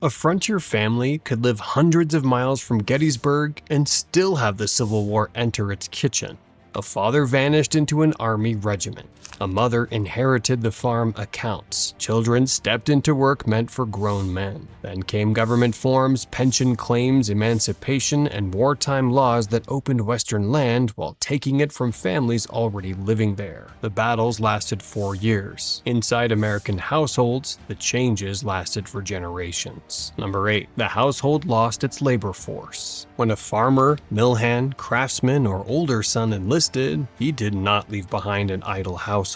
A frontier family could live hundreds of miles from Gettysburg and still have the Civil War enter its kitchen. A father vanished into an army regiment. A mother inherited the farm accounts. Children stepped into work meant for grown men. Then came government forms, pension claims, emancipation, and wartime laws that opened Western land while taking it from families already living there. The battles lasted 4 years. Inside American households, the changes lasted for generations. Number 8. The household lost its labor force. When a farmer, mill hand, craftsman, or older son enlisted, he did not leave behind an idle household.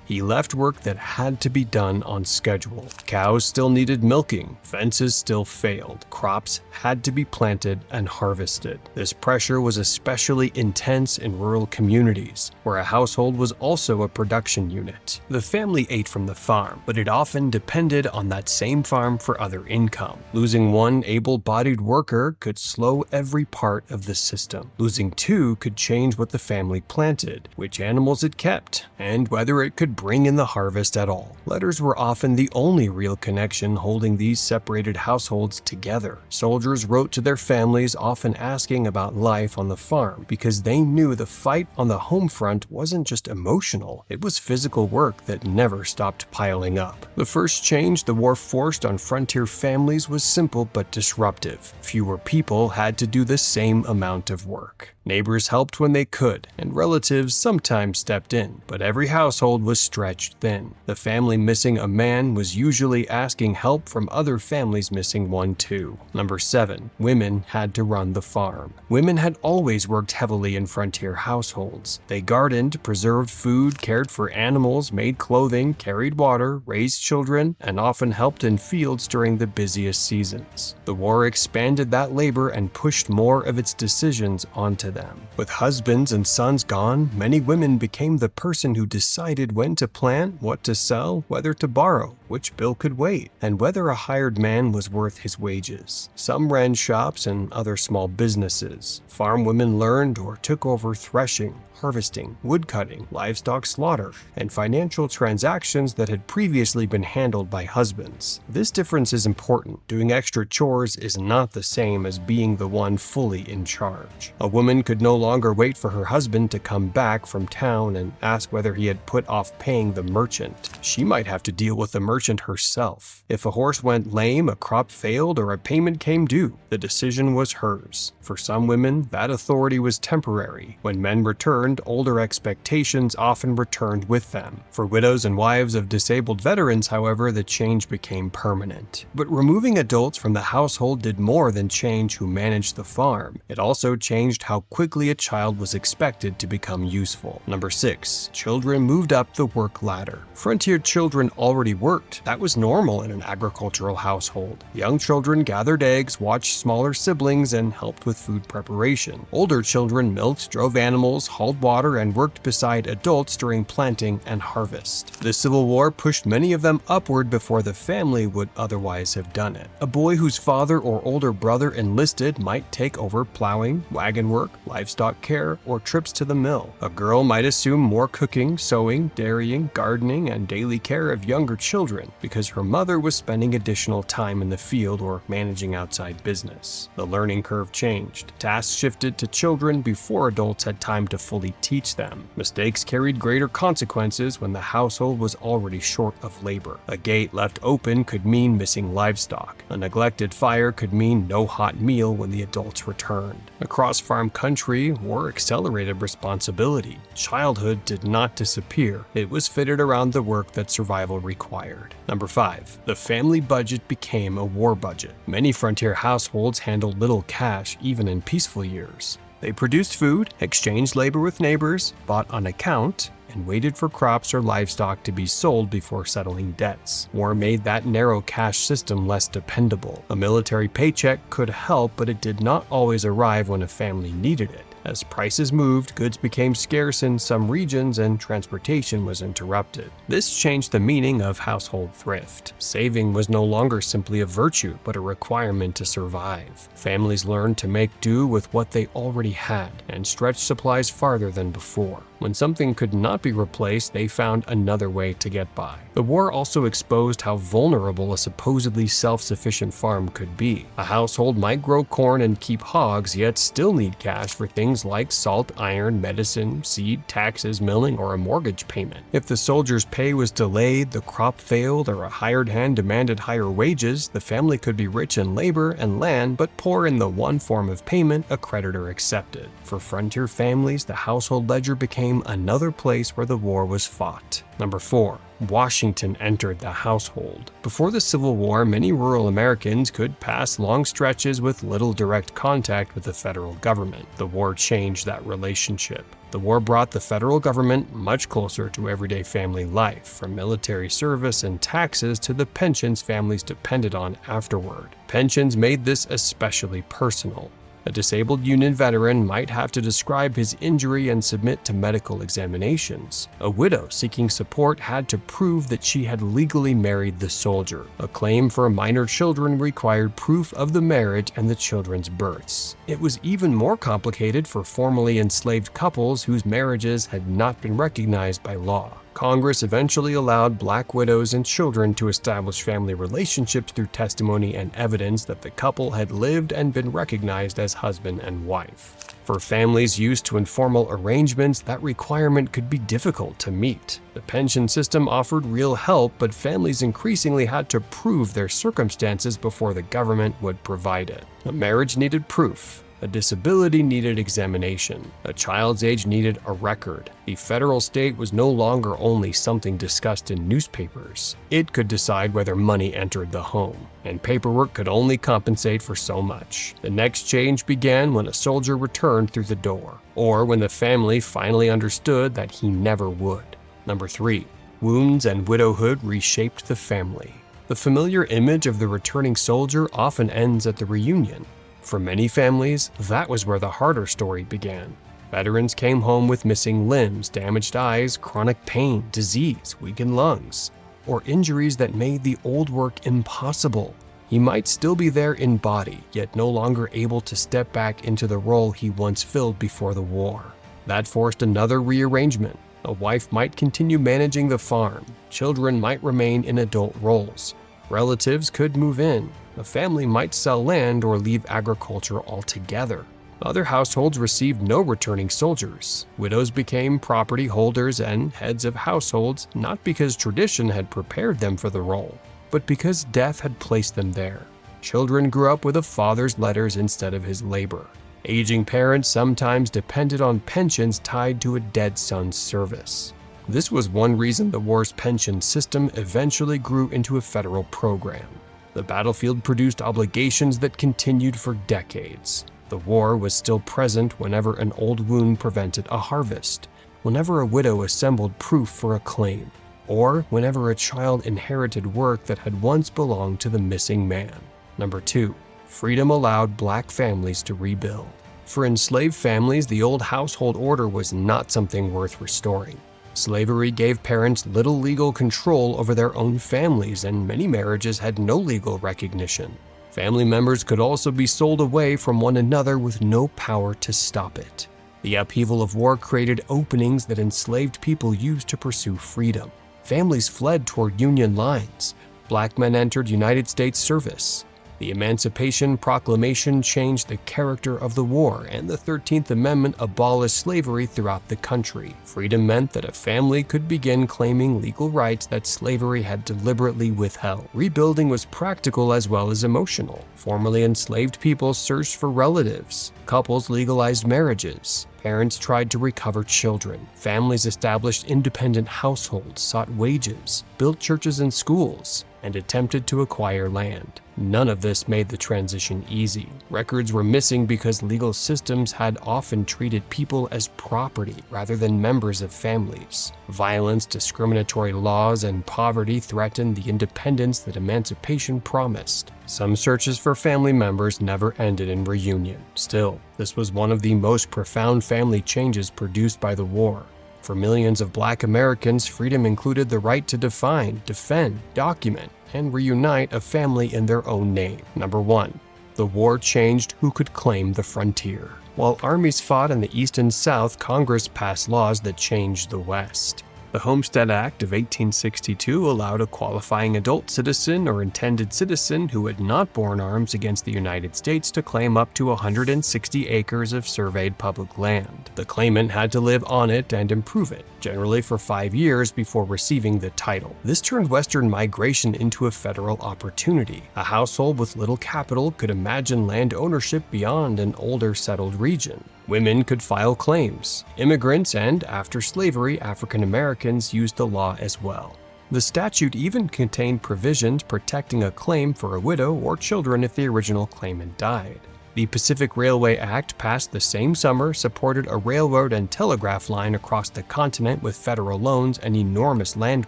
He left work that had to be done on schedule. Cows still needed milking, fences still failed, crops had to be planted and harvested. This pressure was especially intense in rural communities, where a household was also a production unit. The family ate from the farm, but it often depended on that same farm for other income. Losing one able-bodied worker could slow every part of the system. Losing two could change what the family planted, which animals it kept, and whether it could bring in the harvest at all. Letters were often the only real connection holding these separated households together. Soldiers wrote to their families, often asking about life on the farm, because they knew the fight on the home front wasn't just emotional, it was physical work that never stopped piling up. The first change the war forced on frontier families was simple but disruptive. Fewer people had to do the same amount of work. Neighbors helped when they could, and relatives sometimes stepped in, but every household was stretched thin. The family missing a man was usually asking help from other families missing one too. Number 7. Women had to run the farm. Women had always worked heavily in frontier households. They gardened, preserved food, cared for animals, made clothing, carried water, raised children, and often helped in fields during the busiest seasons. The war expanded that labor and pushed more of its decisions onto them. With husbands and sons gone, many women became the person who decided when to plant, what to sell, whether to borrow, which bill could wait, and whether a hired man was worth his wages. Some ran shops and other small businesses. Farm women learned or took over threshing, harvesting, woodcutting, livestock slaughter, and financial transactions that had previously been handled by husbands. This difference is important. Doing extra chores is not the same as being the one fully in charge. A woman could no longer wait for her husband to come back from town and ask whether he had put off paying the merchant. She might have to deal with the merchant herself. If a horse went lame, a crop failed, or a payment came due, the decision was hers. For some women, that authority was temporary. When men returned, older expectations often returned with them. For widows and wives of disabled veterans, however, the change became permanent. But removing adults from the household did more than change who managed the farm. It also changed how quickly a child was expected to become useful. Number 6. Children moved up the work ladder. Frontier children already worked. That was normal in an agricultural household. Young children gathered eggs, watched smaller siblings, and helped with food preparation. Older children milked, drove animals, hauled water, and worked beside adults during planting and harvest. The Civil War pushed many of them upward before the family would otherwise have done it. A boy whose father or older brother enlisted might take over plowing, wagon work, livestock care, or trips to the mill. A girl might assume more cooking, sewing, dairying, gardening, and daily care of younger children because her mother was spending additional time in the field or managing outside business. The learning curve changed. Tasks shifted to children before adults had time to fully teach them. Mistakes carried greater consequences when the household was already short of labor. A gate left open could mean missing livestock. A neglected fire could mean no hot meal when the adults returned. Across farm country, war accelerated responsibility. Childhood did not disappear. It was fitted around the work that survival required. Number 5. The family budget became a war budget. Many frontier households handled little cash even in peaceful years. They produced food, exchanged labor with neighbors, bought on account, and waited for crops or livestock to be sold before settling debts. War made that narrow cash system less dependable. A military paycheck could help, but it did not always arrive when a family needed it. As prices moved, goods became scarce in some regions and transportation was interrupted. This changed the meaning of household thrift. Saving was no longer simply a virtue, but a requirement to survive. Families learned to make do with what they already had and stretch supplies farther than before. When something could not be replaced, they found another way to get by. The war also exposed how vulnerable a supposedly self-sufficient farm could be. A household might grow corn and keep hogs, yet still need cash for things like salt, iron, medicine, seed, taxes, milling, or a mortgage payment. If the soldier's pay was delayed, the crop failed, or a hired hand demanded higher wages, the family could be rich in labor and land but poor in the one form of payment a creditor accepted. For frontier families, the household ledger became another place where the war was fought. Number 4. Washington entered the household. Before the Civil War, many rural Americans could pass long stretches with little direct contact with the federal government. The war changed that relationship. The war brought the federal government much closer to everyday family life, from military service and taxes to the pensions families depended on afterward. Pensions made this especially personal. A disabled Union veteran might have to describe his injury and submit to medical examinations. A widow seeking support had to prove that she had legally married the soldier. A claim for minor children required proof of the marriage and the children's births. It was even more complicated for formerly enslaved couples whose marriages had not been recognized by law. Congress eventually allowed black widows and children to establish family relationships through testimony and evidence that the couple had lived and been recognized as husband and wife. For families used to informal arrangements, that requirement could be difficult to meet. The pension system offered real help, but families increasingly had to prove their circumstances before the government would provide it. A marriage needed proof. A disability needed examination. A child's age needed a record. The federal state was no longer only something discussed in newspapers. It could decide whether money entered the home, and paperwork could only compensate for so much. The next change began when a soldier returned through the door, or when the family finally understood that he never would. Number 3. Wounds and widowhood reshaped the family. The familiar image of the returning soldier often ends at the reunion. For many families, that was where the harder story began. Veterans came home with missing limbs, damaged eyes, chronic pain, disease, weakened lungs, or injuries that made the old work impossible. He might still be there in body, yet no longer able to step back into the role he once filled before the war. That forced another rearrangement. A wife might continue managing the farm. Children might remain in adult roles. Relatives could move in. A family might sell land or leave agriculture altogether. Other households received no returning soldiers. Widows became property holders and heads of households, not because tradition had prepared them for the role, but because death had placed them there. Children grew up with a father's letters instead of his labor. Aging parents sometimes depended on pensions tied to a dead son's service. This was one reason the war's pension system eventually grew into a federal program. The battlefield produced obligations that continued for decades. The war was still present whenever an old wound prevented a harvest, whenever a widow assembled proof for a claim, or whenever a child inherited work that had once belonged to the missing man. Number 2. Freedom allowed black families to rebuild. For enslaved families, the old household order was not something worth restoring. Slavery gave parents little legal control over their own families, and many marriages had no legal recognition. Family members could also be sold away from one another with no power to stop it. The upheaval of war created openings that enslaved people used to pursue freedom. Families fled toward Union lines. Black men entered United States service. The Emancipation Proclamation changed the character of the war, and the 13th Amendment abolished slavery throughout the country. Freedom meant that a family could begin claiming legal rights that slavery had deliberately withheld. Rebuilding was practical as well as emotional. Formerly enslaved people searched for relatives. Couples legalized marriages. Parents tried to recover children. Families established independent households, sought wages, built churches and schools, and attempted to acquire land. None of this made the transition easy. Records were missing because legal systems had often treated people as property rather than members of families. Violence, discriminatory laws, and poverty threatened the independence that emancipation promised. Some searches for family members never ended in reunion. Still, this was one of the most profound family changes produced by the war. For millions of Black Americans, freedom included the right to define, defend, document, and reunite a family in their own name. Number 1. The war changed who could claim the frontier. While armies fought in the East and South, Congress passed laws that changed the West. The Homestead Act of 1862 allowed a qualifying adult citizen or intended citizen who had not borne arms against the United States to claim up to 160 acres of surveyed public land. The claimant had to live on it and improve it, generally for 5 years before receiving the title. This turned Western migration into a federal opportunity. A household with little capital could imagine land ownership beyond an older settled region. Women could file claims. Immigrants and, after slavery, African Americans used the law as well. The statute even contained provisions protecting a claim for a widow or children if the original claimant died. The Pacific Railway Act, passed the same summer, supported a railroad and telegraph line across the continent with federal loans and enormous land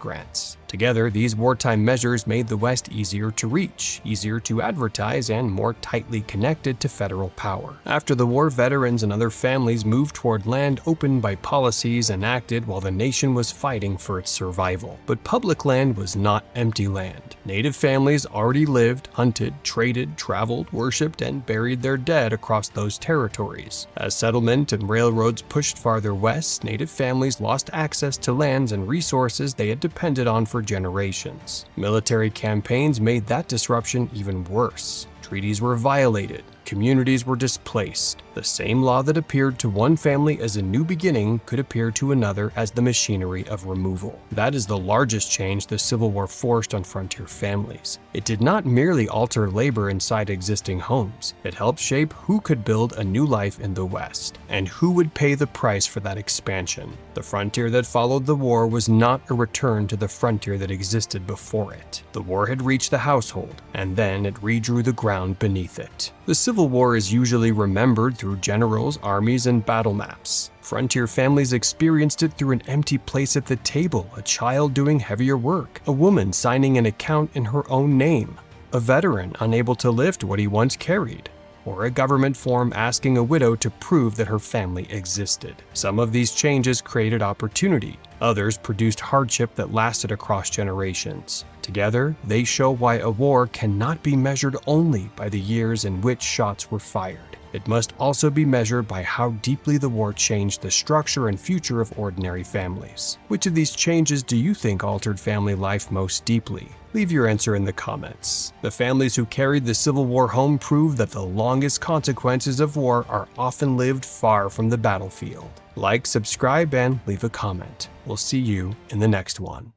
grants. Together, these wartime measures made the West easier to reach, easier to advertise, and more tightly connected to federal power. After the war, veterans and other families moved toward land opened by policies enacted while the nation was fighting for its survival. But public land was not empty land. Native families already lived, hunted, traded, traveled, worshipped, and buried their dead across those territories. As settlement and railroads pushed farther west, Native families lost access to lands and resources they had depended on for generations. Military campaigns made that disruption even worse. Treaties were violated. Communities were displaced. The same law that appeared to one family as a new beginning could appear to another as the machinery of removal. That is the largest change the Civil War forced on frontier families. It did not merely alter labor inside existing homes. It helped shape who could build a new life in the West, and who would pay the price for that expansion. The frontier that followed the war was not a return to the frontier that existed before it. The war had reached the household, and then it redrew the ground beneath it. The Civil War is usually remembered through generals, armies, and battle maps. Frontier families experienced it through an empty place at the table, a child doing heavier work, a woman signing an account in her own name, a veteran unable to lift what he once carried, or a government form asking a widow to prove that her family existed. Some of these changes created opportunity. Others produced hardship that lasted across generations. Together, they show why a war cannot be measured only by the years in which shots were fired. It must also be measured by how deeply the war changed the structure and future of ordinary families. Which of these changes do you think altered family life most deeply? Leave your answer in the comments. The families who carried the Civil War home prove that the longest consequences of war are often lived far from the battlefield. Like, subscribe, and leave a comment. We'll see you in the next one.